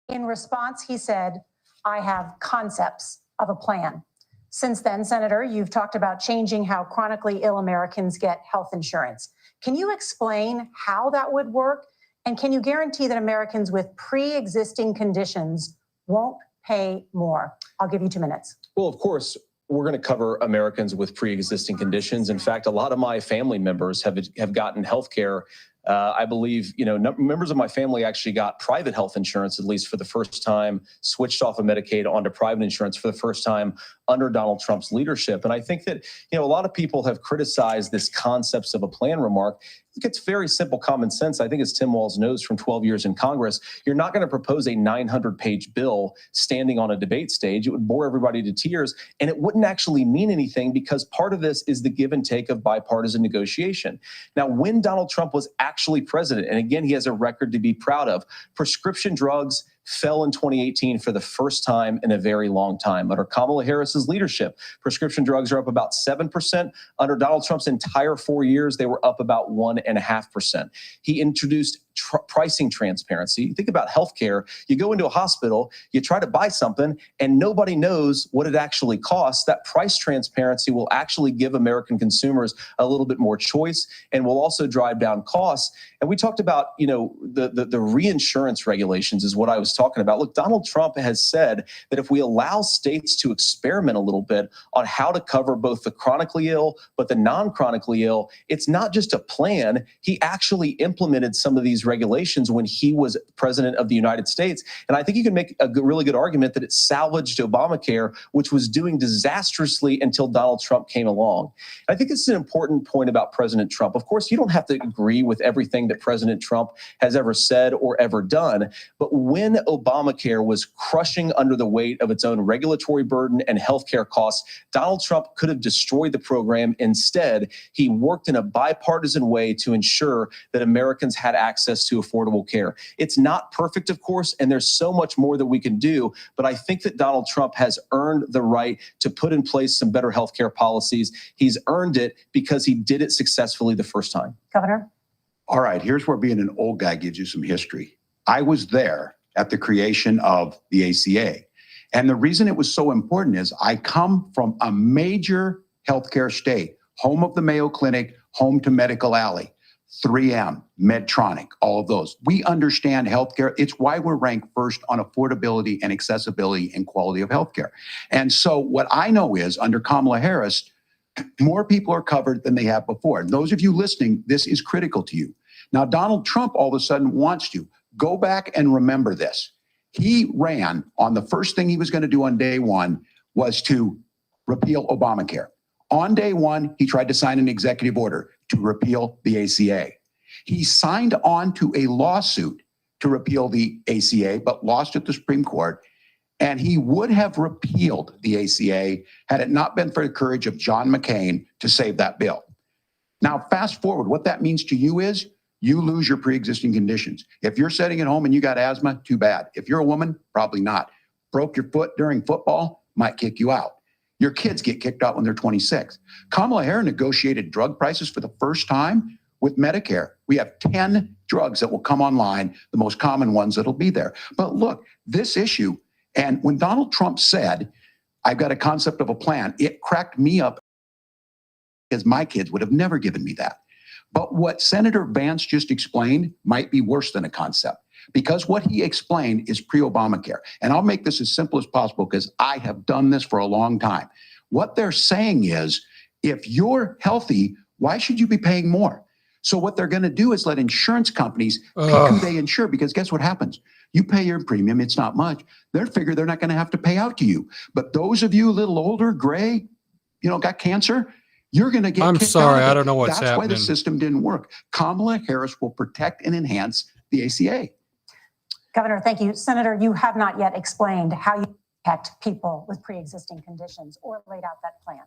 In response, he said, I have concepts of a plan. Since then, Senator, you've talked about changing how chronically ill Americans get health insurance. Can you explain how that would work? And can you guarantee that Americans with pre-existing conditions won't pay more? I'll give you 2 minutes. Well, of course, we're going to cover Americans with pre-existing conditions. In fact, a lot of my family members have gotten health care. I believe, members of my family actually got private health insurance, at least for the first time, switched off of Medicaid onto private insurance for the first time under Donald Trump's leadership. And I think that, a lot of people have criticized this concepts of a plan remark. I think it's very simple common sense. I think as Tim Walz knows from 12 years in Congress, you're not going to propose a 900-page bill standing on a debate stage. It would bore everybody to tears, and it wouldn't actually mean anything because part of this is the give and take of bipartisan negotiation. Now, when Donald Trump was actually president, and again, he has a record to be proud of, prescription drugs fell in 2018 for the first time in a very long time. Under Kamala Harris's leadership, prescription drugs are up about 7%. Under Donald Trump's entire 4 years, they were up about 1.5%. He introduced pricing transparency. Think about healthcare. You go into a hospital, you try to buy something, and nobody knows what it actually costs. That price transparency will actually give American consumers a little bit more choice and will also drive down costs. And we talked about, the reinsurance regulations is what I was talking about. Look, Donald Trump has said that if we allow states to experiment a little bit on how to cover both the chronically ill, but the non-chronically ill, it's not just a plan. He actually implemented some of these regulations when he was president of the United States. And I think you can make a really good argument that it salvaged Obamacare, which was doing disastrously until Donald Trump came along. And I think this is an important point about President Trump. Of course, you don't have to agree with everything that President Trump has ever said or ever done. But when Obamacare was crushing under the weight of its own regulatory burden and healthcare costs, Donald Trump could have destroyed the program. Instead, he worked in a bipartisan way to ensure that Americans had access to affordable care. It's not perfect, of course, and there's so much more that we can do, but I think that Donald Trump has earned the right to put in place some better healthcare policies. He's earned it because he did it successfully the first time. Governor? All right, here's where being an old guy gives you some history. I was there at the creation of the ACA. And the reason it was so important is I come from a major healthcare state, home of the Mayo Clinic, home to Medical Alley, 3M, Medtronic, all of those. We understand healthcare. It's why we're ranked first on affordability and accessibility and quality of healthcare. And so what I know is under Kamala Harris, more people are covered than they have before. And those of you listening, this is critical to you. Now, Donald Trump all of a sudden wants to go back and remember this. He ran on the first thing he was going to do on day one was to repeal Obamacare. On day one, he tried to sign an executive order to repeal the ACA. He signed on to a lawsuit to repeal the ACA, but lost at the Supreme Court. And he would have repealed the ACA had it not been for the courage of John McCain to save that bill. Now, fast forward, what that means to you is you lose your pre-existing conditions. If you're sitting at home and you got asthma, too bad. If you're a woman, probably not. Broke your foot during football, might kick you out. Your kids get kicked out when they're 26. Kamala Harris negotiated drug prices for the first time with Medicare. We have 10 drugs that will come online, the most common ones that'll be there. But look, this issue, and when Donald Trump said, I've got a concept of a plan, it cracked me up because my kids would have never given me that. But what Senator Vance just explained might be worse than a concept, because what he explained is pre-Obamacare. And I'll make this as simple as possible because I have done this for a long time. What they're saying is, if you're healthy, why should you be paying more? So what they're going to do is let insurance companies pick who they insure, because guess what happens? You pay your premium, it's not much. They figure they're not going to have to pay out to you. But those of you a little older, gray, got cancer, you're going to get I'm kicked sorry, out of it. I don't know what's That's happening. why the system didn't work. Kamala Harris will protect and enhance the ACA. Governor, thank you. Senator, you have not yet explained how you protect people with pre-existing conditions or laid out that plan.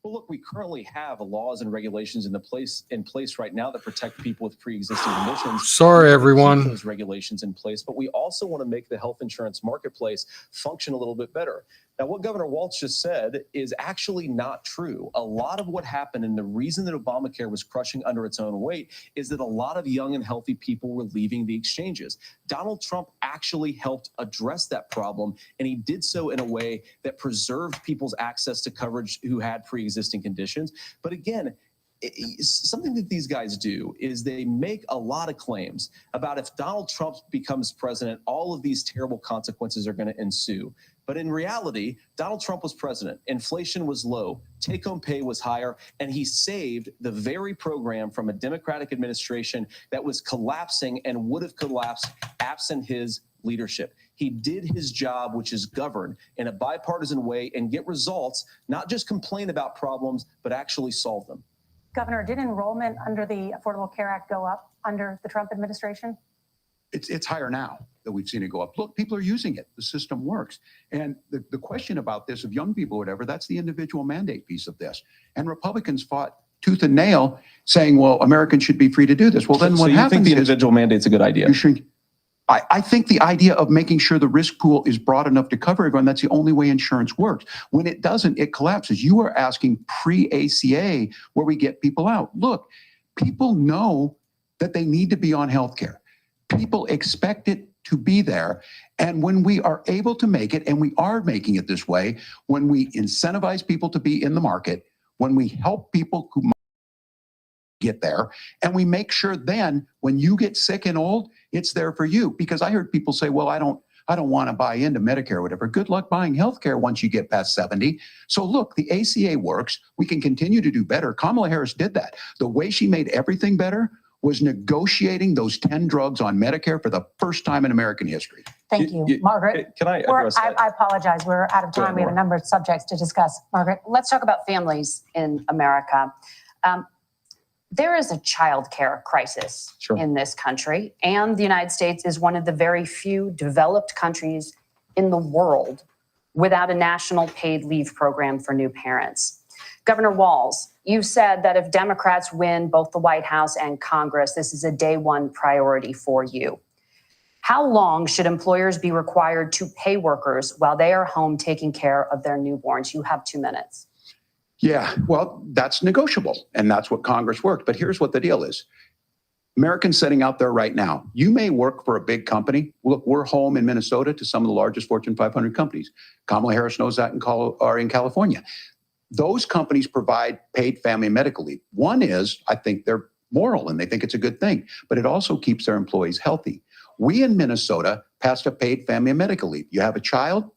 Well, look, we currently have laws and regulations in place right now that protect people with pre-existing conditions. Sorry, everyone. Keep those regulations in place, but we also want to make the health insurance marketplace function a little bit better. Now, what Governor Walz just said is actually not true. A lot of what happened and the reason that Obamacare was crushing under its own weight is that a lot of young and healthy people were leaving the exchanges. Donald Trump actually helped address that problem, and he did so in a way that preserved people's access to coverage who had pre-existing conditions. But again, something that these guys do is they make a lot of claims about if Donald Trump becomes president, all of these terrible consequences are going to ensue. But in reality, Donald Trump was president. Inflation was low, take-home pay was higher, and he saved the very program from a Democratic administration that was collapsing and would have collapsed absent his leadership. He did his job, which is govern in a bipartisan way and get results, not just complain about problems, but actually solve them. Governor, did enrollment under the Affordable Care Act go up under the Trump administration? It's higher now that we've seen it go up. Look, people are using it. The system works. And the question about this of young people or whatever, that's the individual mandate piece of this. And Republicans fought tooth and nail saying, well, Americans should be free to do this. Well, then so what you happens think the is individual mandate's a good idea? you shrink. I think the idea of making sure the risk pool is broad enough to cover everyone, that's the only way insurance works. When it doesn't, it collapses. You are asking pre-ACA where we get people out. Look, people know that they need to be on health care. People expect it to be there. And when we are able to make it, and we are making it this way, when we incentivize people to be in the market, when we help people who get there, and we make sure then when you get sick and old, it's there for you. Because I heard people say, well, I don't want to buy into Medicare or whatever. Good luck buying healthcare once you get past 70. So look, the ACA works. We can continue to do better. Kamala Harris did that. The way she made everything better was negotiating those 10 drugs on Medicare for the first time in American history. Thank you. Margaret? Can I address that? I apologize. We're out of time. We have a number of subjects to discuss. Margaret? Let's talk about families in America. There is a child care crisis in this country, and the United States is one of the very few developed countries in the world without a national paid leave program for new parents. Governor Walz, you said that if Democrats win both the White House and Congress, this is a day one priority for you. How long should employers be required to pay workers while they are home taking care of their newborns? You have 2 minutes. Yeah, well, that's negotiable, and that's what Congress worked. But here's what the deal is. Americans sitting out there right now, you may work for a big company. Look, we're home in Minnesota to some of the largest Fortune 500 companies. Kamala Harris knows that in California. Those companies provide paid family and medical leave. One is, I think they're moral and they think it's a good thing, but it also keeps their employees healthy. We in Minnesota passed a paid family and medical leave. You have a child,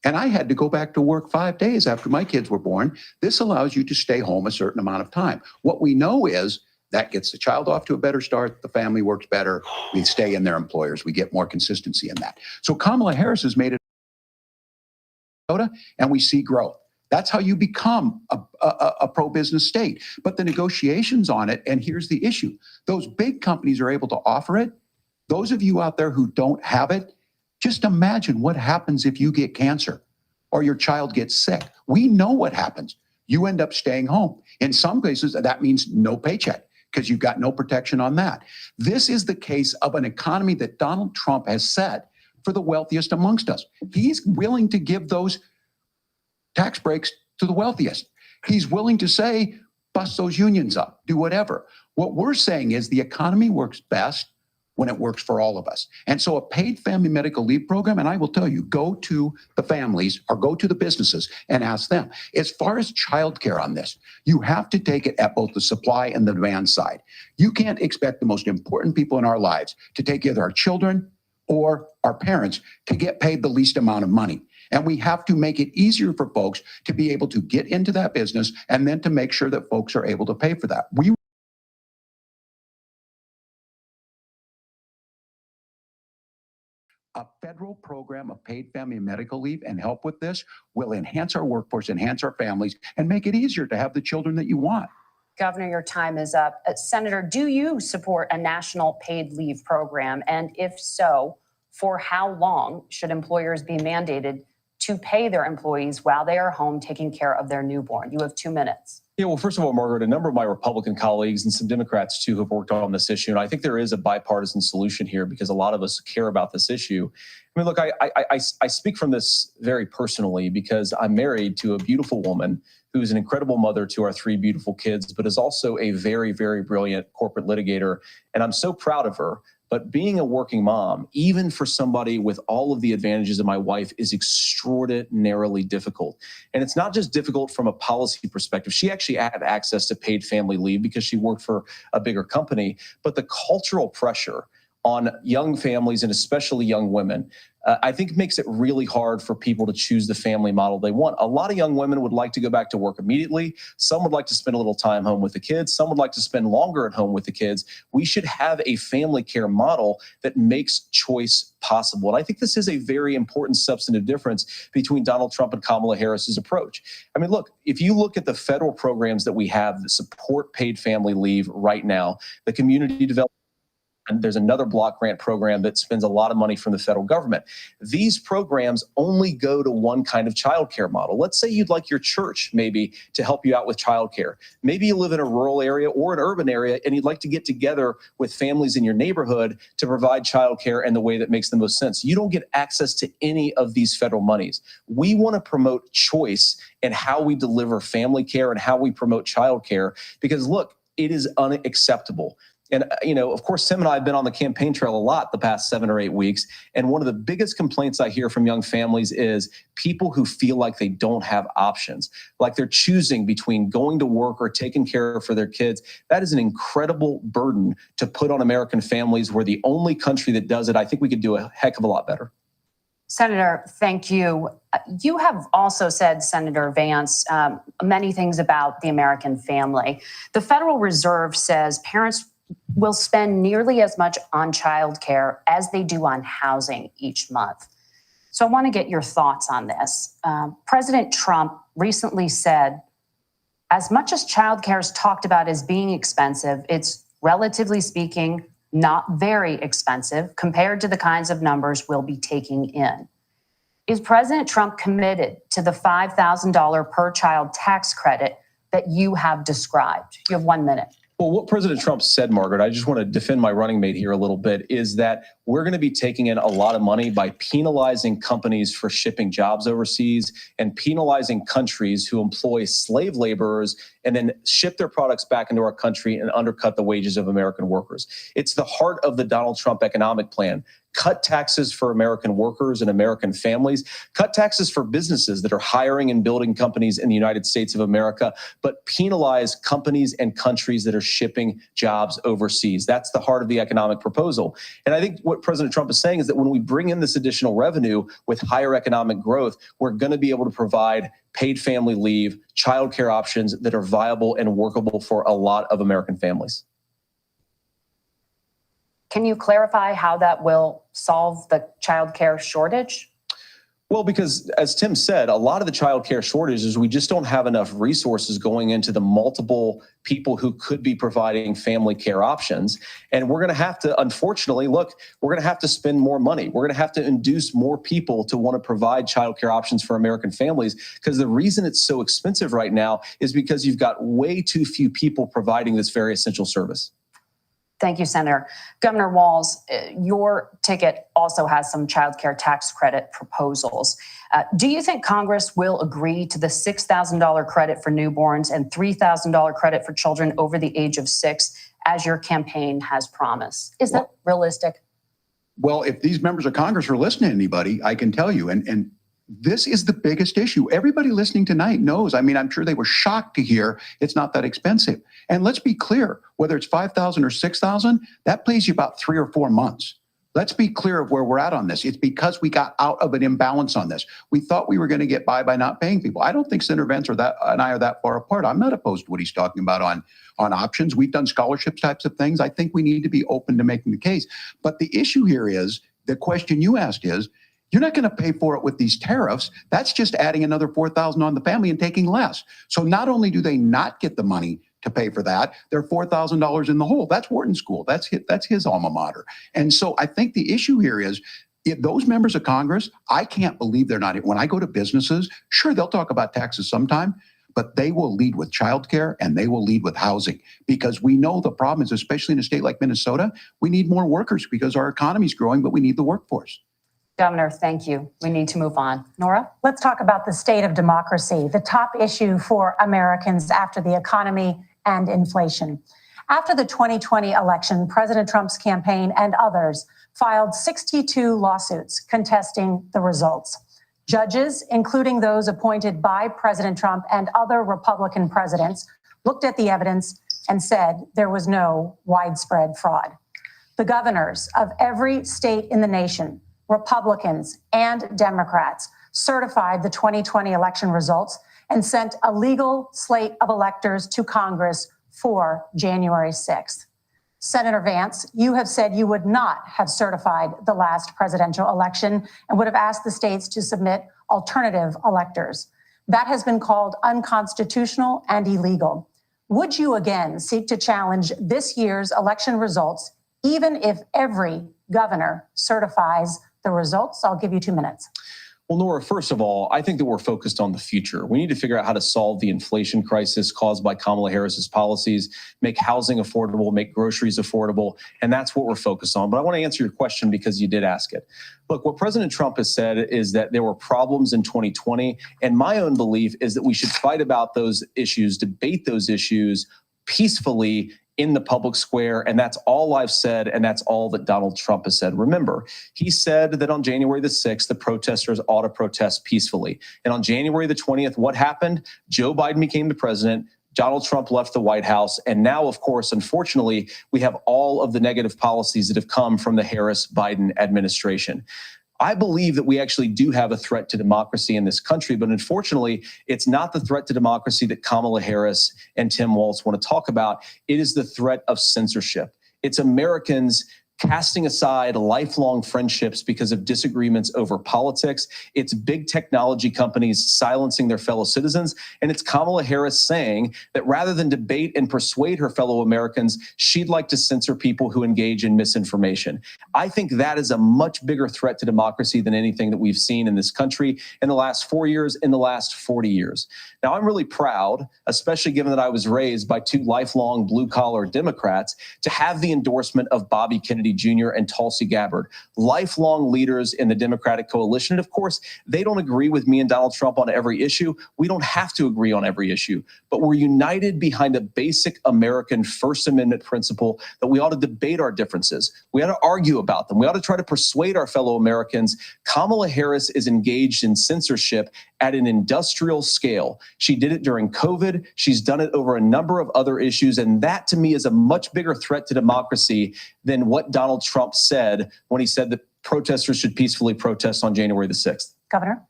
and I had to go back to work 5 days after my kids were born. This allows you to stay home a certain amount of time. What we know is that gets the child off to a better start. The family works better. We stay in their employers. We get more consistency in that. So Kamala Harris has made it, and we see growth. That's how you become a pro-business state. But the negotiations on it, and here's the issue. Those big companies are able to offer it. Those of you out there who don't have it, just imagine what happens if you get cancer or your child gets sick. We know what happens. You end up staying home. In some cases, that means no paycheck because you've got no protection on that. This is the case of an economy that Donald Trump has set for the wealthiest amongst us. He's willing to give those tax breaks to the wealthiest. He's willing to say, bust those unions up, do whatever. What we're saying is the economy works best when it works for all of us. And so a paid family medical leave program, and I will tell you, go to the families or go to the businesses and ask them. As far as childcare on this, you have to take it at both the supply and the demand side. You can't expect the most important people in our lives to take either our children or our parents to get paid the least amount of money. And we have to make it easier for folks to be able to get into that business and then to make sure that folks are able to pay for that. A federal program of paid family and medical leave and help with this will enhance our workforce, enhance our families, and make it easier to have the children that you want. Governor, your time is up. Senator, do you support a national paid leave program? And if so, for how long should employers be mandated to pay their employees while they are home taking care of their newborn? You have 2 minutes. Yeah, well, first of all, Margaret, a number of my Republican colleagues and some Democrats too have worked on this issue. And I think there is a bipartisan solution here because a lot of us care about this issue. I mean, look, I speak from this very personally because I'm married to a beautiful woman who is an incredible mother to our 3 beautiful kids, but is also a very, very brilliant corporate litigator. And I'm so proud of her. But being a working mom, even for somebody with all of the advantages of my wife, is extraordinarily difficult. And it's not just difficult from a policy perspective. She actually had access to paid family leave because she worked for a bigger company. But the cultural pressure on young families and especially young women, I think makes it really hard for people to choose the family model they want. A lot of young women would like to go back to work immediately. Some would like to spend a little time home with the kids. Some would like to spend longer at home with the kids. We should have a family care model that makes choice possible. And I think this is a very important substantive difference between Donald Trump and Kamala Harris's approach. I mean, look, if you look at the federal programs that we have that support paid family leave right now, the community development, and there's another block grant program that spends a lot of money from the federal government. These programs only go to one kind of childcare model. Let's say you'd like your church maybe to help you out with childcare. Maybe you live in a rural area or an urban area and you'd like to get together with families in your neighborhood to provide childcare in the way that makes the most sense. You don't get access to any of these federal monies. We want to promote choice in how we deliver family care and how we promote childcare because look, it is unacceptable. And, you know, of course, Tim and I have been on the campaign trail a lot the past 7 or 8 weeks. And one of the biggest complaints I hear from young families is people who feel like they don't have options, like they're choosing between going to work or taking care for their kids. That is an incredible burden to put on American families. We're the only country that does it. I think we could do a heck of a lot better. Senator, thank you. You have also said, Senator Vance, many things about the American family. The Federal Reserve says parents will spend nearly as much on childcare as they do on housing each month. So I want to get your thoughts on this. President Trump recently said, as much as childcare is talked about as being expensive, it's relatively speaking not very expensive compared to the kinds of numbers we'll be taking in. Is President Trump committed to the $5,000 per child tax credit that you have described? You have 1 minute. Well, what President Trump said, Margaret, I just want to defend my running mate here a little bit, is that we're going to be taking in a lot of money by penalizing companies for shipping jobs overseas and penalizing countries who employ slave laborers and then ship their products back into our country and undercut the wages of American workers. It's the heart of the Donald Trump economic plan. Cut taxes for American workers and American families, cut taxes for businesses that are hiring and building companies in the United States of America, but penalize companies and countries that are shipping jobs overseas. That's the heart of the economic proposal. And I think what President Trump is saying is that when we bring in this additional revenue with higher economic growth, we're going to be able to provide paid family leave, childcare options that are viable and workable for a lot of American families. Can you clarify how that will solve the childcare shortage? Well, because as Tim said, a lot of the childcare shortage is we just don't have enough resources going into the multiple people who could be providing family care options. And we're going to have to, unfortunately, look, we're going to have to spend more money. We're going to have to induce more people to want to provide childcare options for American families, because the reason it's so expensive right now is because you've got way too few people providing this very essential service. Thank you, Senator. Governor Walz, your ticket also has some child care tax credit proposals. Do you think Congress will agree to the $6,000 credit for newborns and $3,000 credit for children over the age of 6, as your campaign has promised? Is that realistic? Well, if these members of Congress are listening to anybody, I can tell you, and this is the biggest issue. Everybody listening tonight knows. I mean, I'm sure they were shocked to hear it's not that expensive. And let's be clear, whether it's $5,000 or $6,000, that pays you about 3 or 4 months. Let's be clear of where we're at on this. It's because we got out of an imbalance on this. We thought we were going to get by not paying people. I don't think Senator Vance and I are that far apart. I'm not opposed to what he's talking about on options. We've done scholarship types of things. I think we need to be open to making the case. But the issue here is, the question you asked is, you're not going to pay for it with these tariffs. That's just adding another $4,000 on the family and taking less. So not only do they not get the money to pay for that, they're $4,000 in the hole. That's Wharton School. That's his alma mater. And so I think the issue here is, if those members of Congress, I can't believe they're not. When I go to businesses, sure, they'll talk about taxes sometime, but they will lead with childcare and they will lead with housing, because we know the problem is, especially in a state like Minnesota, we need more workers because our economy is growing, but we need the workforce. Governor, thank you. We need to move on. Nora? Let's talk about the state of democracy, the top issue for Americans after the economy and inflation. After the 2020 election, President Trump's campaign and others filed 62 lawsuits contesting the results. Judges, including those appointed by President Trump and other Republican presidents, looked at the evidence and said there was no widespread fraud. The governors of every state in the nation, Republicans and Democrats, certified the 2020 election results and sent a legal slate of electors to Congress for January 6th. Senator Vance, you have said you would not have certified the last presidential election and would have asked the states to submit alternative electors. That has been called unconstitutional and illegal. Would you again seek to challenge this year's election results, even if every governor certifies the results? I'll give you 2 minutes. Well, Nora, first of all, I think that we're focused on the future. We need to figure out how to solve the inflation crisis caused by Kamala Harris's policies, make housing affordable, make groceries affordable, and that's what we're focused on. But I want to answer your question because you did ask it. Look, what President Trump has said is that there were problems in 2020, and my own belief is that we should fight about those issues, debate those issues peacefully in the public square, and that's all I've said, and that's all that Donald Trump has said. Remember, he said that on January the 6th, the protesters ought to protest peacefully. And on January the 20th, what happened? Joe Biden became the president, Donald Trump left the White House, and now, of course, unfortunately, we have all of the negative policies that have come from the Harris-Biden administration. I believe that we actually do have a threat to democracy in this country, but unfortunately, it's not the threat to democracy that Kamala Harris and Tim Walz want to talk about. It is the threat of censorship. It's Americans casting aside lifelong friendships because of disagreements over politics. It's big technology companies silencing their fellow citizens. And it's Kamala Harris saying that rather than debate and persuade her fellow Americans, she'd like to censor people who engage in misinformation. I think that is a much bigger threat to democracy than anything that we've seen in this country in the last 4 years, in the last 40 years. Now, I'm really proud, especially given that I was raised by two lifelong blue-collar Democrats, to have the endorsement of Bobby Kennedy Jr. and Tulsi Gabbard, lifelong leaders in the Democratic coalition. And of course, they don't agree with me and Donald Trump on every issue. We don't have to agree on every issue, but we're united behind a basic American First Amendment principle that we ought to debate our differences. We ought to argue about them. We ought to try to persuade our fellow Americans. Kamala Harris is engaged in censorship at an industrial scale. She did it during COVID. She's done it over a number of other issues. And that, to me, is a much bigger threat to democracy than what Donald Trump said when he said that protesters should peacefully protest on January the 6th. Governor?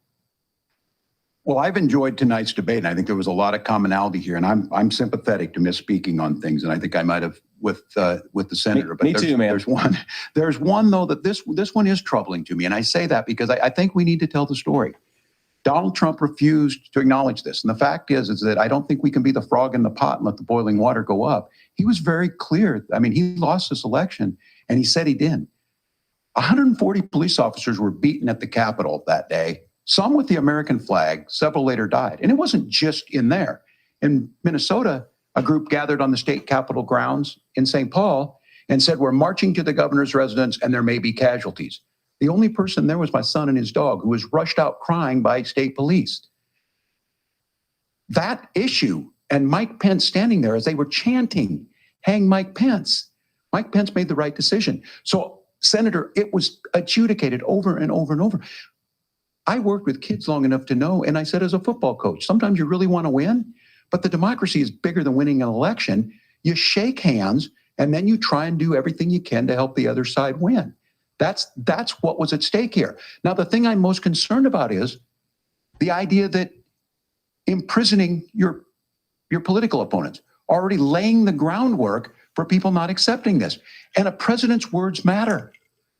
Well, I've enjoyed tonight's debate, and I think there was a lot of commonality here. And I'm sympathetic to misspeaking on things, and I think I might have with the senator. Me too, man. There's one though that this one is troubling to me, and I say that because I think we need to tell the story. Donald Trump refused to acknowledge this. And the fact is that I don't think we can be the frog in the pot and let the boiling water go up. He was very clear. I mean, he lost this election, and he said he did. 140 police officers were beaten at the Capitol that day, some with the American flag, several later died. And it wasn't just in there. In Minnesota, a group gathered on the state capitol grounds in St. Paul and said, "We're marching to the governor's residence and there may be casualties." The only person there was my son and his dog, who was rushed out crying by state police. That issue and Mike Pence standing there as they were chanting, "Hang Mike Pence." Mike Pence made the right decision. So, Senator, it was adjudicated over and over and over. I worked with kids long enough to know, and I said as a football coach, sometimes you really want to win, but the democracy is bigger than winning an election. You shake hands, and then you try and do everything you can to help the other side win. That's what was at stake here. Now, the thing I'm most concerned about is the idea that imprisoning your political opponents, already laying the groundwork for people not accepting this. And a president's words matter.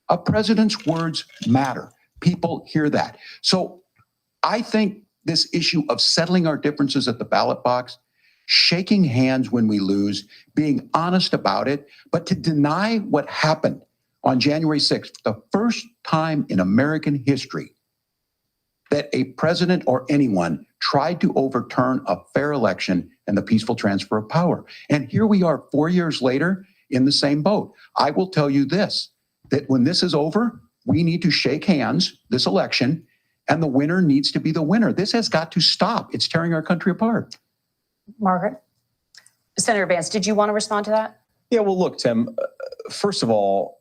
A president's words matter. People hear that. So I think this issue of settling our differences at the ballot box, shaking hands when we lose, being honest about it, but to deny what happened on January 6th, the first time in American history, that a president or anyone tried to overturn a fair election and the peaceful transfer of power. And here we are 4 years later in the same boat. I will tell you this, that when this is over, we need to shake hands this election, and the winner needs to be the winner. This has got to stop. It's tearing our country apart. Margaret? Senator Vance, did you want to respond to that? Yeah, well, look, Tim, first of all,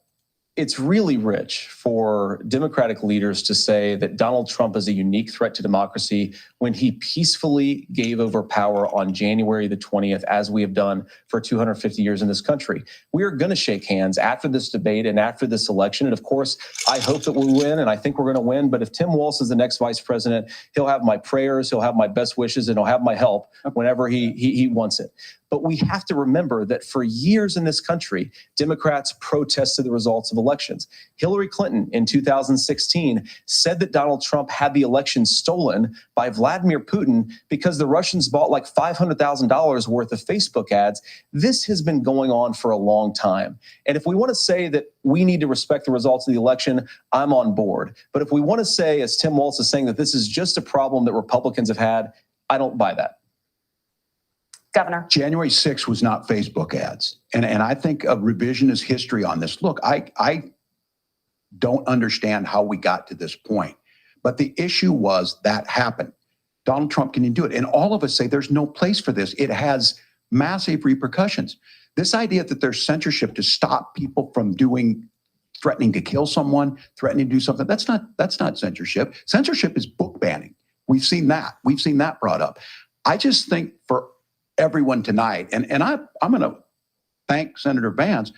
it's really rich for Democratic leaders to say that Donald Trump is a unique threat to democracy when he peacefully gave over power on January the 20th, as we have done for 250 years in this country. We are going to shake hands after this debate and after this election. And of course, I hope that we win, and I think we're going to win. But if Tim Walz is the next vice president, he'll have my prayers, he'll have my best wishes, and he'll have my help whenever he wants it. But we have to remember that for years in this country, Democrats protested the results of elections. Hillary Clinton in 2016 said that Donald Trump had the election stolen by Vladimir Putin because the Russians bought like $500,000 worth of Facebook ads. This has been going on for a long time. And if we want to say that we need to respect the results of the election, I'm on board. But if we want to say, as Tim Walz is saying, that this is just a problem that Republicans have had, I don't buy that. Governor. January 6th was not Facebook ads. And I think a revisionist history on this. Look, I don't understand how we got to this point. But the issue was that happened. Donald Trump can do it. And all of us say there's no place for this. It has massive repercussions. This idea that there's censorship to stop people from threatening to kill someone, threatening to do something, that's not censorship. Censorship is book banning. We've seen that. We've seen that brought up. I just think for everyone tonight, and I'm going to thank Senator Vance,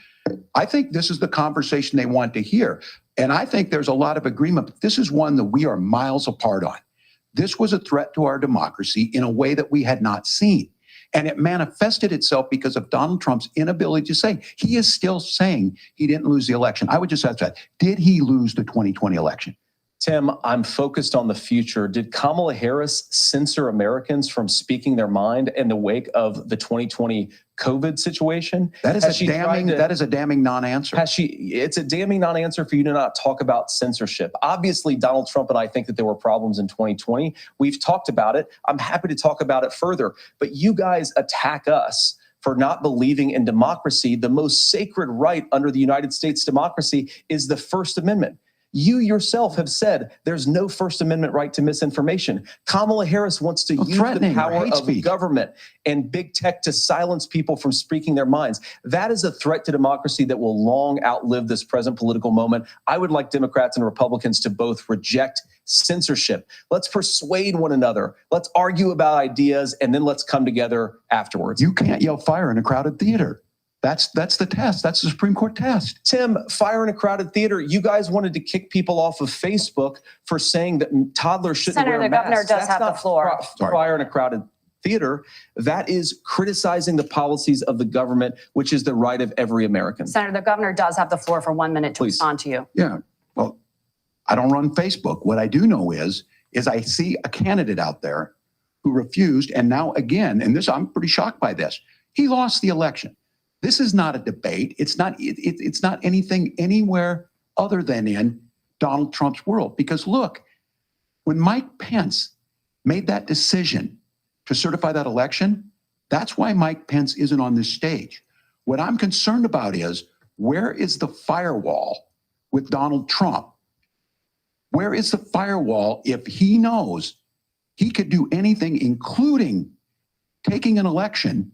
I think this is the conversation they want to hear. And I think there's a lot of agreement, but this is one that we are miles apart on. This was a threat to our democracy in a way that we had not seen. And it manifested itself because of Donald Trump's inability to say. He is still saying he didn't lose the election. I would just ask that. Did he lose the 2020 election? Tim, I'm focused on the future. Did Kamala Harris censor Americans from speaking their mind in the wake of the 2020 COVID situation? That is a damning non-answer. It's a damning non-answer for you to not talk about censorship. Obviously, Donald Trump and I think that there were problems in 2020. We've talked about it. I'm happy to talk about it further. But you guys attack us for not believing in democracy. The most sacred right under the United States democracy is the First Amendment. You yourself have said there's no First Amendment right to misinformation. Kamala Harris wants to use the power of government and big tech to silence people from speaking their minds. That is a threat to democracy that will long outlive this present political moment. I would like Democrats and Republicans to both reject censorship. Let's persuade one another. Let's argue about ideas, and then let's come together afterwards. You can't yell fire in a crowded theater. That's the test. That's the Supreme Court test. Tim, fire in a crowded theater. You guys wanted to kick people off of Facebook for saying that toddlers shouldn't wear masks. Senator, the governor does have the floor. Fire in a crowded theater. That is criticizing the policies of the government, which is the right of every American. Senator, the governor does have the floor for 1 minute to respond to you. Yeah. Well, I don't run Facebook. What I do know is I see a candidate out there who refused, and now again, and this, I'm pretty shocked by this. He lost the election. This is not a debate. It's not anything anywhere other than in Donald Trump's world. Because look, when Mike Pence made that decision to certify that election, that's why Mike Pence isn't on this stage. What I'm concerned about is, where is the firewall with Donald Trump? Where is the firewall if he knows he could do anything, including taking an election,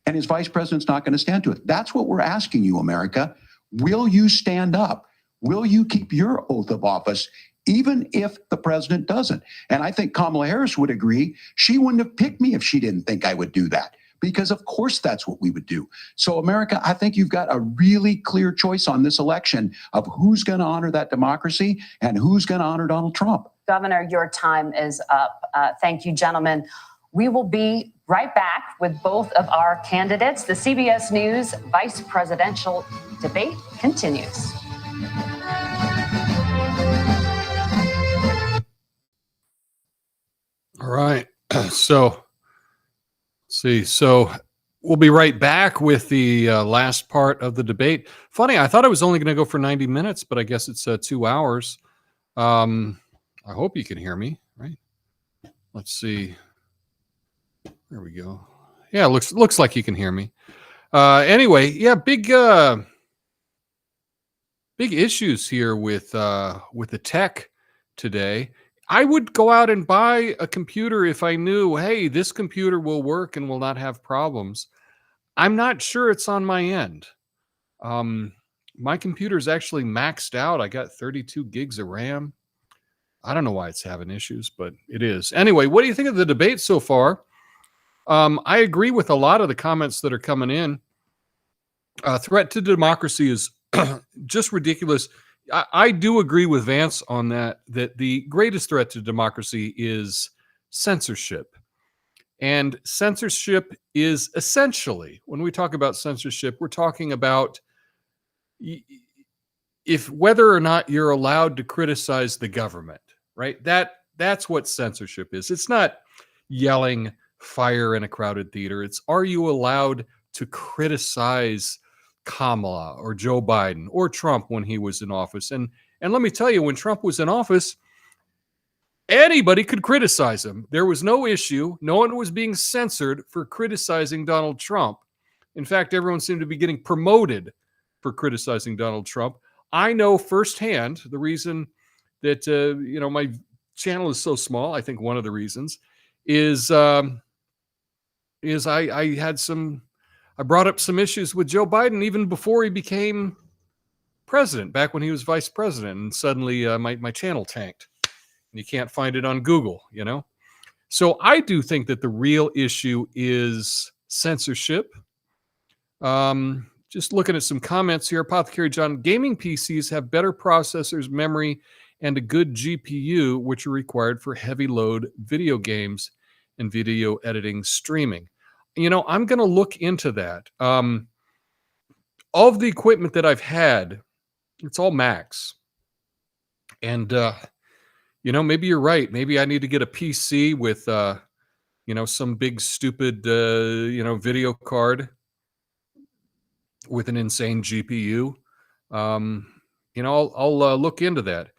and his vice president's not going to stand to it? That's what we're asking you, America. Will you stand up? Will you keep your oath of office, even if the president doesn't? And I think Kamala Harris would agree. She wouldn't have picked me if she didn't think I would do that, because of course that's what we would do. So America, I think you've got a really clear choice on this election of who's going to honor that democracy and who's going to honor Donald Trump. Governor, your time is up. Thank you, gentlemen. We will be right back with both of our candidates. The CBS News vice presidential debate continues. All right. So, let's see. So we'll be right back with the last part of the debate. Funny, I thought it was only going to go for 90 minutes, but I guess it's 2 hours. I hope you can hear me. right? Let's see. There we go. Yeah, looks like you can hear me. Anyway, yeah, big issues here with the tech today. I would go out and buy a computer if I knew, hey, this computer will work and will not have problems. I'm not sure it's on my end. My computer is actually maxed out. I got 32 gigs of RAM. I don't know why it's having issues, but it is. Anyway, what do you think of the debate so far? I agree with a lot of the comments that are coming in. Threat to democracy is just ridiculous. I do agree with Vance on that the greatest threat to democracy is censorship. And censorship is essentially, when we talk about censorship, we're talking about if whether or not you're allowed to criticize the government, right? That's what censorship is. It's not yelling fire in a crowded theater. It's, are you allowed to criticize Kamala or Joe Biden or Trump when he was in office? And let me tell you, when Trump was in office, anybody could criticize him. There was no issue. No one was being censored for criticizing Donald Trump. In fact, everyone seemed to be getting promoted for criticizing Donald Trump. I know firsthand the reason that my channel is so small. I think one of the reasons is I brought up some issues with Joe Biden even before he became president, back when he was vice president, and suddenly my channel tanked. You can't find it on Google, So I do think that the real issue is censorship. Just looking at some comments here. Apothecary John, gaming PCs have better processors, memory, and a good GPU, which are required for heavy load video games and video editing streaming. I'm going to look into that. All of the equipment that I've had, it's all Macs. And, maybe you're right. Maybe I need to get a PC with, some big, stupid, video card with an insane GPU. I'll look into that.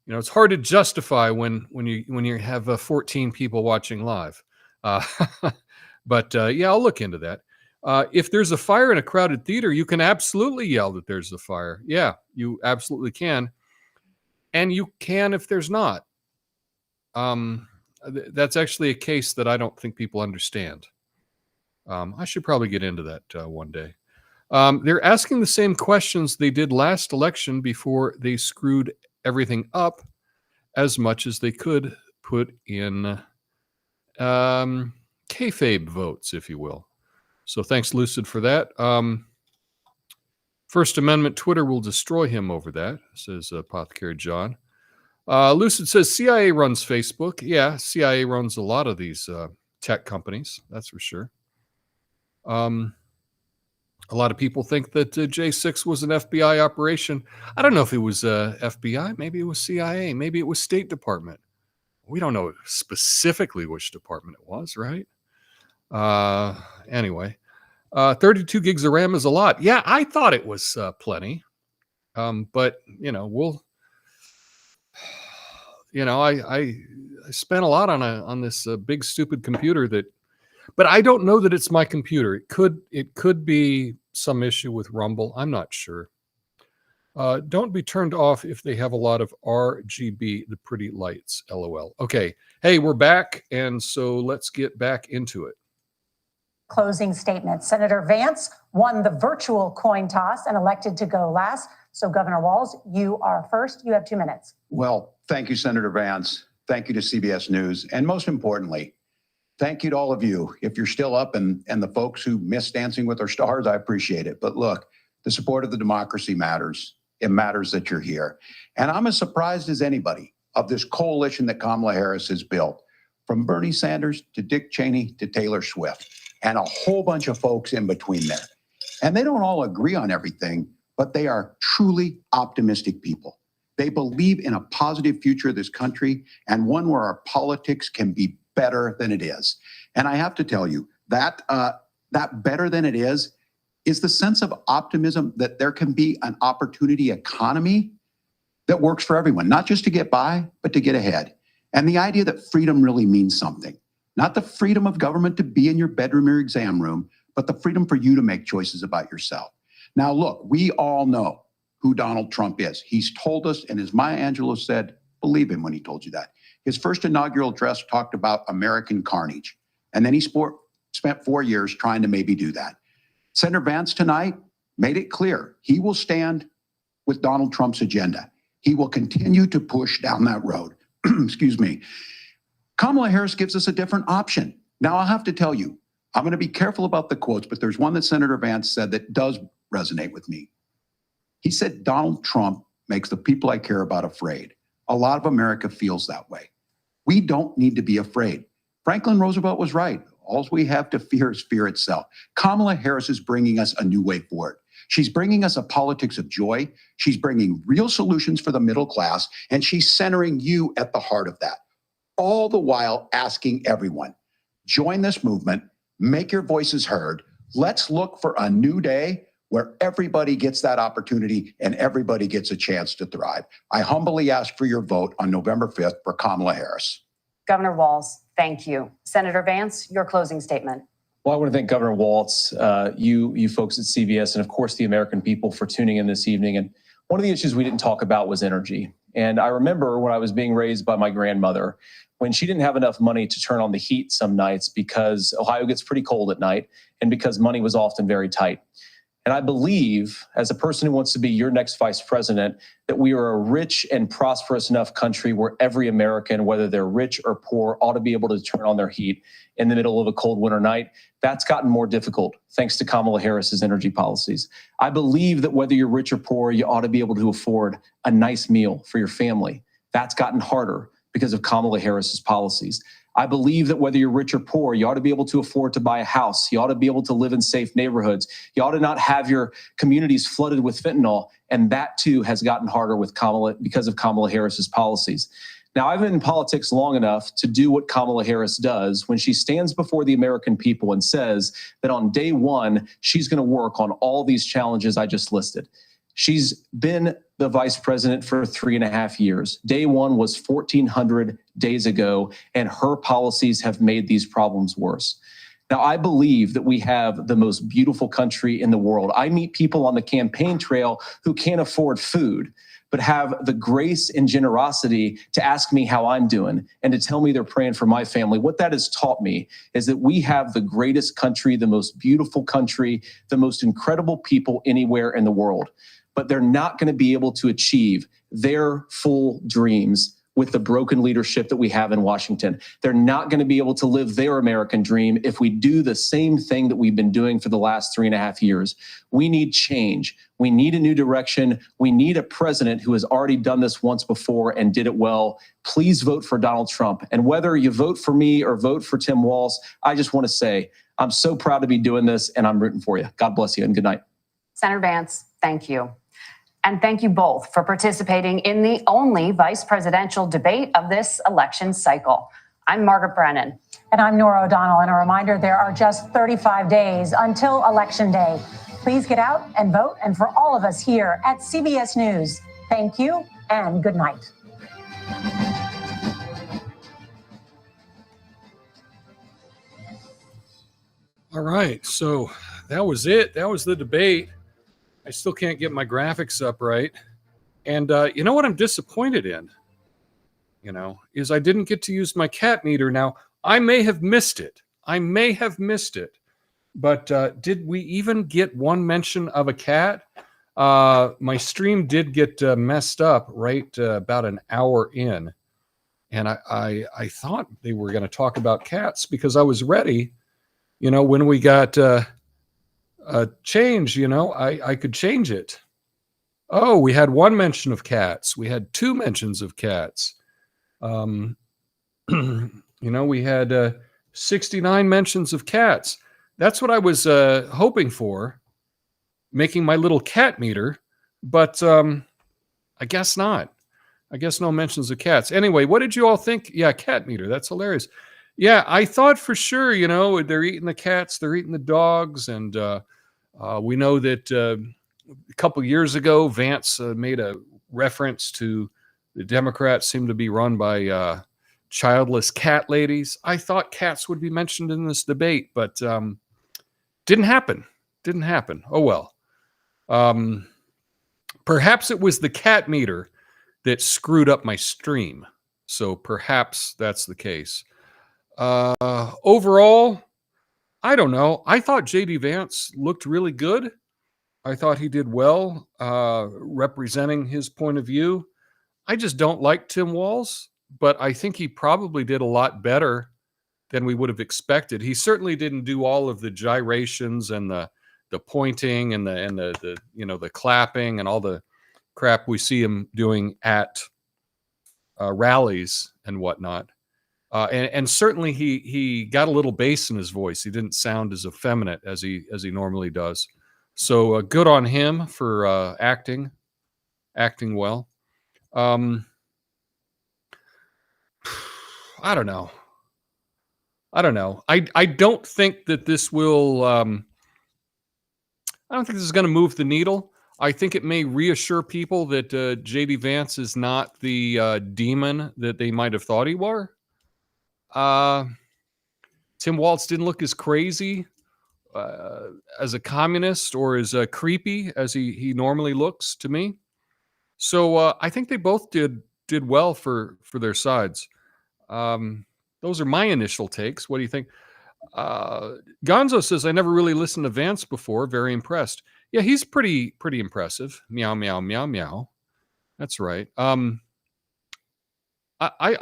It's hard to justify when you have 14 people watching live. But I'll look into that. If there's a fire in a crowded theater, you can absolutely yell that there's a fire. Yeah, you absolutely can. And you can if there's not. That's actually a case that I don't think people understand. I should probably get into that one day. They're asking the same questions they did last election before they screwed everything up as much as they could put in kayfabe votes, if you will. So thanks, Lucid, for that. First Amendment Twitter will destroy him over that, says Apothecary John. Lucid says CIA runs Facebook. Yeah, CIA runs a lot of these tech companies, that's for sure. A lot of people think that J6 was an FBI operation. I don't know if it was FBI. Maybe it was CIA. Maybe it was State Department. We don't know specifically which department it was, right? Anyway, 32 gigs of RAM is a lot. Yeah, I thought it was plenty. But, we'll... I spent a lot on this big stupid computer but I don't know that it's my computer. It could be some issue with Rumble. I'm not sure. Don't be turned off if they have a lot of RGB, the pretty lights, LOL. Okay. Hey, we're back. And so let's get back into it. Closing statement. Senator Vance won the virtual coin toss and elected to go last. So Governor Walz, you are first. You have 2 minutes. Well, thank you, Senator Vance. Thank you to CBS News. And most importantly, thank you to all of you. If you're still up and the folks who miss Dancing with Our Stars, I appreciate it. But look, the support of the democracy matters. It matters that you're here. And I'm as surprised as anybody of this coalition that Kamala Harris has built, from Bernie Sanders to Dick Cheney to Taylor Swift, and a whole bunch of folks in between there. And they don't all agree on everything, but they are truly optimistic people. They believe in a positive future of this country and one where our politics can be better than it is. And I have to tell you that that better than it is the sense of optimism that there can be an opportunity economy that works for everyone, not just to get by, but to get ahead. And the idea that freedom really means something. Not the freedom of government to be in your bedroom or exam room, but the freedom for you to make choices about yourself. Now, look, we all know who Donald Trump is. He's told us, and as Maya Angelou said, believe him when he told you that. His first inaugural address talked about American carnage. And then he spent 4 years trying to maybe do that. Senator Vance tonight made it clear he will stand with Donald Trump's agenda. He will continue to push down that road. Excuse me. Kamala Harris gives us a different option. Now, I'll have to tell you, I'm going to be careful about the quotes, but there's one that Senator Vance said that does resonate with me. He said, Donald Trump makes the people I care about afraid. A lot of America feels that way. We don't need to be afraid. Franklin Roosevelt was right. All we have to fear is fear itself. Kamala Harris is bringing us a new way forward. She's bringing us a politics of joy. She's bringing real solutions for the middle class, and she's centering you at the heart of that. All the while asking everyone, join this movement, make your voices heard. Let's look for a new day where everybody gets that opportunity and everybody gets a chance to thrive. I humbly ask for your vote on November 5th for Kamala Harris. Governor Walz, thank you. Senator Vance, your closing statement. Well, I want to thank Governor Walz, you folks at CBS, and of course the American people for tuning in this evening. And one of the issues we didn't talk about was energy. And I remember when I was being raised by my grandmother, when she didn't have enough money to turn on the heat some nights because Ohio gets pretty cold at night and because money was often very tight. And I believe, as a person who wants to be your next vice president, that we are a rich and prosperous enough country where every American, whether they're rich or poor, ought to be able to turn on their heat in the middle of a cold winter night. That's gotten more difficult thanks to Kamala Harris's energy policies. I believe that whether you're rich or poor, you ought to be able to afford a nice meal for your family. That's gotten harder because of Kamala Harris's policies. I believe that whether you're rich or poor, you ought to be able to afford to buy a house. You ought to be able to live in safe neighborhoods. You ought to not have your communities flooded with fentanyl. And that too has gotten harder with because of Kamala Harris's policies. Now, I've been in politics long enough to do what Kamala Harris does when she stands before the American people and says that on day one, she's going to work on all these challenges I just listed. She's been the vice president for 3.5 years. Day one was 1,400 days ago, and her policies have made these problems worse. Now, I believe that we have the most beautiful country in the world. I meet people on the campaign trail who can't afford food, but have the grace and generosity to ask me how I'm doing and to tell me they're praying for my family. What that has taught me is that we have the greatest country, the most beautiful country, the most incredible people anywhere in the world. But they're not going to be able to achieve their full dreams with the broken leadership that we have in Washington. They're not going to be able to live their American dream if we do the same thing that we've been doing for the last 3.5 years. We need change. We need a new direction. We need a president who has already done this once before and did it well. Please vote for Donald Trump. And whether you vote for me or vote for Tim Walz, I just want to say, I'm so proud to be doing this and I'm rooting for you. God bless you and good night. Senator Vance, thank you. And thank you both for participating in the only vice presidential debate of this election cycle. I'm Margaret Brennan. And I'm Nora O'Donnell. And a reminder, there are just 35 days until Election Day. Please get out and vote. And for all of us here at CBS News, thank you and good night. All right, so that was it. That was the debate. I still can't get my graphics up right. And you know what I'm disappointed in? Is I didn't get to use my cat meter. Now, I may have missed it. But did we even get one mention of a cat? My stream did get messed up right about an hour in. And I thought they were going to talk about cats because I was ready. When we got change, I could change it. Oh, we had one mention of cats. We had two mentions of cats. We had 69 mentions of cats. That's what I was hoping for, making my little cat meter. But I guess not. I guess no mentions of cats. Anyway, what did you all think? Yeah, cat meter. That's hilarious. Yeah, I thought for sure, they're eating the cats, they're eating the dogs. And we know that a couple years ago, Vance made a reference to the Democrats seem to be run by childless cat ladies. I thought cats would be mentioned in this debate, but didn't happen. Didn't happen. Oh well. Perhaps it was the cat meter that screwed up my stream. So perhaps that's the case. Overall, I don't know. I thought JD Vance looked really good. I thought he did well representing his point of view. I just don't like Tim Walz, but I think he probably did a lot better than we would have expected. He certainly didn't do all of the gyrations and the pointing and the the clapping and all the crap we see him doing at rallies and whatnot. And certainly he got a little bass in his voice. He didn't sound as effeminate as he normally does. So good on him for acting well. I don't know. I don't think that this will. I don't think this is going to move the needle. I think it may reassure people that JD Vance is not the demon that they might have thought he were. Tim Walz didn't look as crazy as a communist or as creepy as he normally looks to me. So I think they both did well for their sides. Those are my initial takes. What do you think? Gonzo says, I never really listened to Vance before. Very impressed. Yeah, he's pretty impressive. Meow, meow, meow, meow. That's right. I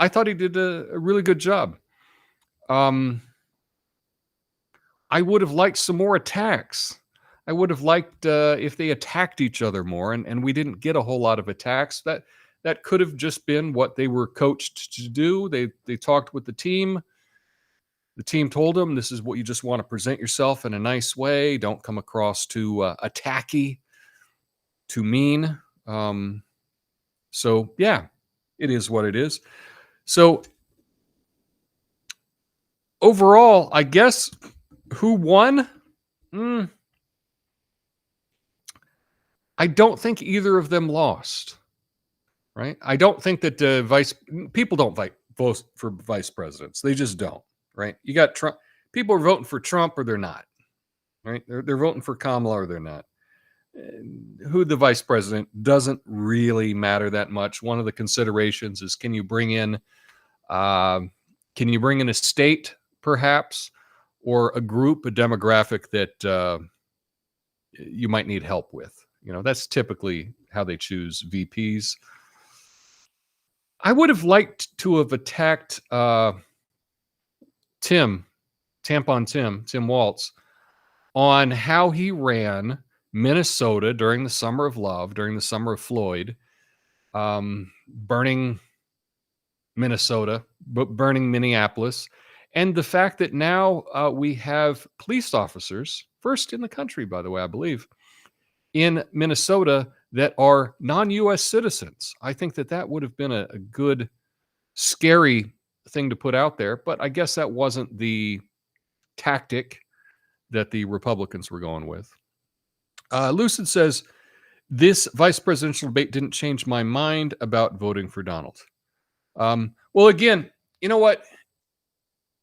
thought he did a really good job. I would have liked some more attacks. I would have liked if they attacked each other more, and we didn't get a whole lot of attacks. That could have just been what they were coached to do. They talked with the team. The team told them, this is what you just want to present yourself in a nice way. Don't come across too attacky, too mean. So, yeah, it is what it is. So, overall, I guess, who won? I don't think either of them lost, right? I don't think that people don't vote for vice presidents. They just don't. Right? You got Trump. People are voting for Trump or they're not. Right? They're voting for Kamala or they're not. Who the vice president doesn't really matter that much. One of the considerations is can you bring in a state perhaps or a group, a demographic that you might need help with. That's typically how they choose VPs. I would have liked to have attacked Tim Walz on how he ran Minnesota during the summer of love, during the summer of Floyd, burning Minnesota, but burning Minneapolis, and the fact that now we have police officers, first in the country, by the way, I believe, in Minnesota that are non-U.S. citizens. I think that would have been a good, scary thing to put out there, but I guess that wasn't the tactic that the Republicans were going with. Lucid says, this vice presidential debate didn't change my mind about voting for Donald. Well, again, you know what?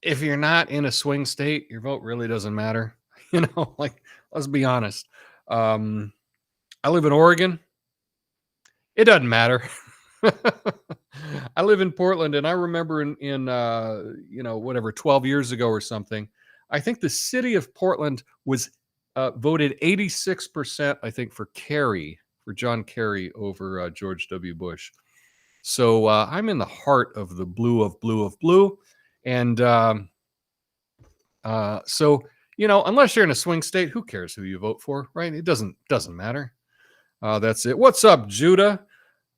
If you're not in a swing state, your vote really doesn't matter. Let's be honest. I live in Oregon. It doesn't matter. I live in Portland, and I remember in 12 years ago or something, I think the city of Portland was voted 86%, I think, for John Kerry over George W. Bush. So I'm in the heart of the blue of blue. And so, unless you're in a swing state, who cares who you vote for, right? It doesn't matter. That's it. What's up, Judah?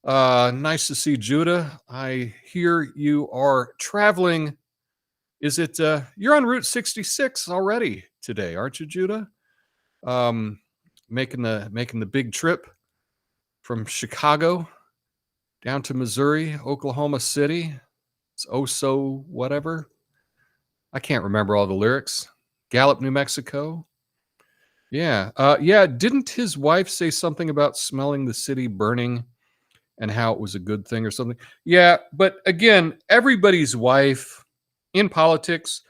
Nice to see Judah. I hear you are traveling. Is it you're on Route 66 already today, aren't you, Judah? Making the big trip from Chicago down to Missouri, Oklahoma City. It's so whatever. I can't remember all the lyrics. Gallup, New Mexico. Yeah. Didn't his wife say something about smelling the city burning and how it was a good thing or something. Yeah, but again, everybody's wife in politics,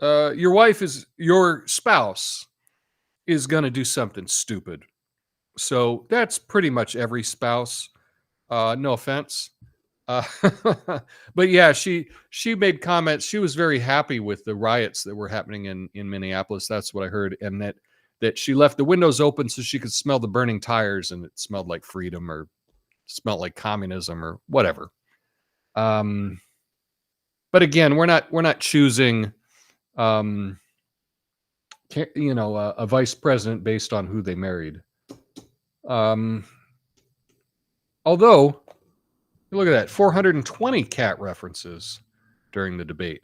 your spouse is going to do something stupid. So that's pretty much every spouse. No offense. Uh, but yeah, she made comments. She was very happy with the riots that were happening in Minneapolis. That's what I heard. And that she left the windows open so she could smell the burning tires, and it smelled like freedom or smelled like communism or whatever. But again, we're not choosing, a vice president based on who they married. Although, look at that, 420 cat references during the debate.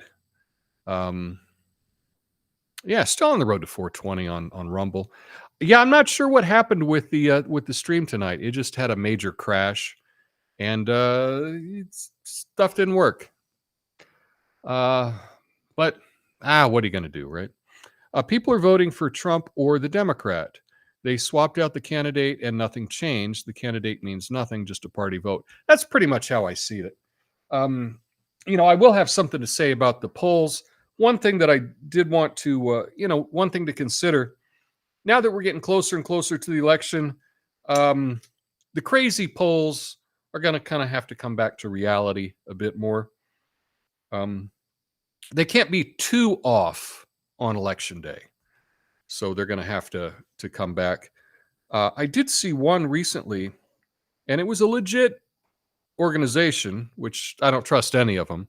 Yeah, still on the road to 420 on Rumble. Yeah, I'm not sure what happened with the stream tonight. It just had a major crash, and stuff didn't work. But what are you going to do, right? People are voting for Trump or the Democrat. They swapped out the candidate and nothing changed. The candidate means nothing, just a party vote. That's pretty much how I see it. I will have something to say about the polls. One thing that I did want to, one thing to consider, now that we're getting closer and closer to the election, the crazy polls are going to kind of have to come back to reality a bit more. They can't be too off on election day. So they're going to have to come back. I did see one recently, and it was a legit organization, which I don't trust any of them,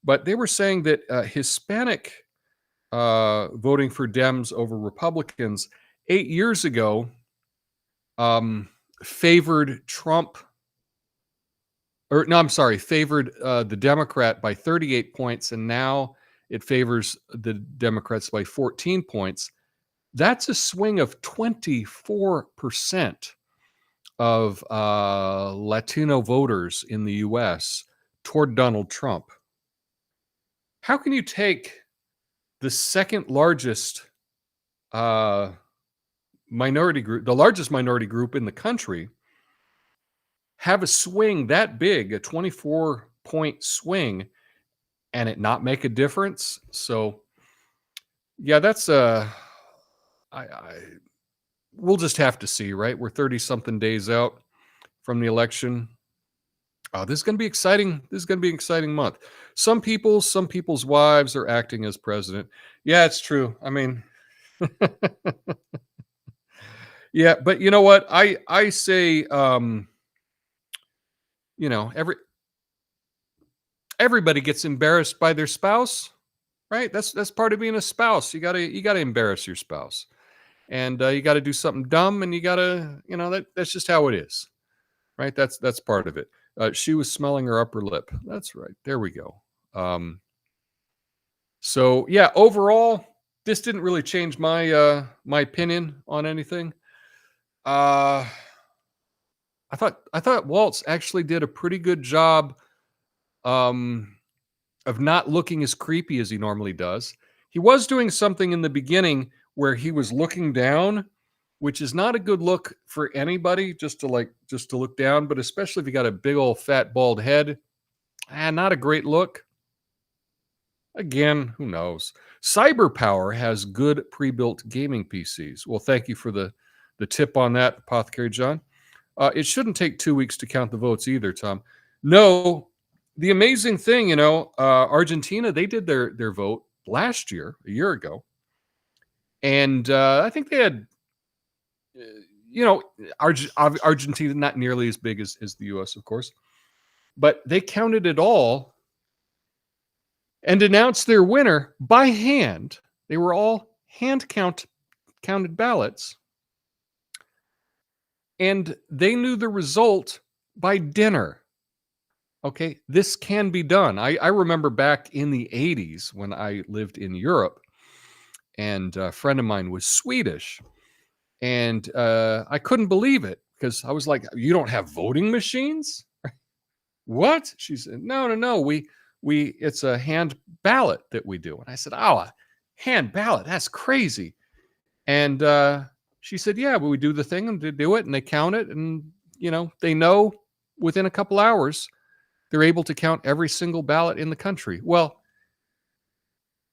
but they were saying that Hispanic voting for Dems over Republicans 8 years ago favored Trump, favored the Democrat by 38 points, and now it favors the Democrats by 14 points. That's a swing of 24% of Latino voters in the U.S. toward Donald Trump. How can you take the second largest minority group, the largest minority group in the country, have a swing that big, a 24-point swing, and it not make a difference? So, yeah, that's we'll just have to see, right? We're 30-something days out from the election. This is going to be exciting. This is going to be an exciting month. Some people's wives are acting as president. Yeah, it's true. I mean, yeah, but you know what? I say, everybody gets embarrassed by their spouse, right? That's part of being a spouse. You gotta embarrass your spouse. And you got to do something dumb, and you got to, that's just how it is, right? That's part of it. She was smelling her upper lip. That's right. There we go. So yeah, overall, this didn't really change my my opinion on anything. I thought Waltz actually did a pretty good job of not looking as creepy as he normally does. He was doing something in the beginning where he was looking down, which is not a good look for anybody, just to look down, but especially if you got a big old fat bald head, not a great look. Again, who knows? CyberPower has good pre-built gaming PCs. Well, thank you for the tip on that, Apothecary John. It shouldn't take 2 weeks to count the votes either, Tom. No, the amazing thing, Argentina, they did their vote last year, a year ago. And I think they had, Argentina, not nearly as big as the U.S., of course, but they counted it all and announced their winner by hand. They were all hand counted ballots, and they knew the result by dinner. Okay, this can be done. I remember back in the 80s when I lived in Europe, and a friend of mine was Swedish, and I couldn't believe it because I was like, "You don't have voting machines?" What? She said, "No. We it's a hand ballot that we do." And I said, "Oh, a hand ballot? That's crazy." And she said, "Yeah, but we do the thing and they do it and they count it, and they know within a couple hours, they're able to count every single ballot in the country. Well,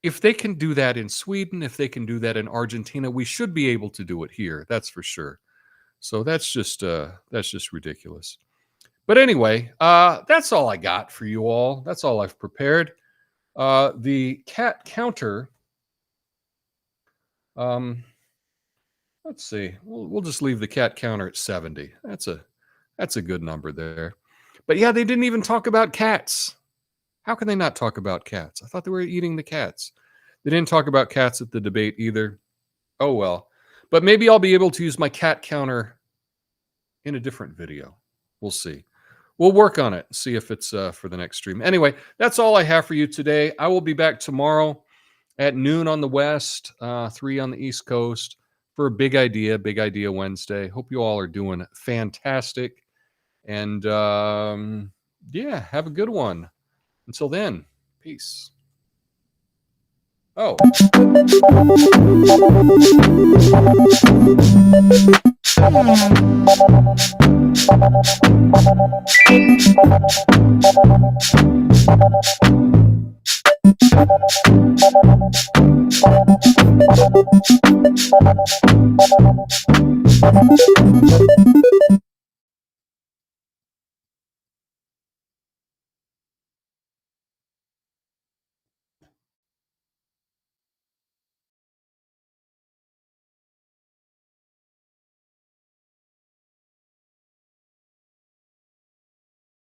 if they can do that in Sweden, if they can do that in Argentina, we should be able to do it here. That's for sure. So that's just ridiculous. But anyway, that's all I got for you all. That's all I've prepared. The cat counter. Let's see. We'll just leave the cat counter at 70. That's a good number there. But yeah, they didn't even talk about cats. How can they not talk about cats? I thought they were eating the cats. They didn't talk about cats at the debate either. Oh well. But maybe I'll be able to use my cat counter in a different video. We'll see. We'll work on it and see if it's for the next stream. Anyway, that's all I have for you today. I will be back tomorrow at noon on the West, 3 on the East Coast for a Big Idea Wednesday. Hope you all are doing fantastic. And yeah, have a good one. Until then, peace. Oh.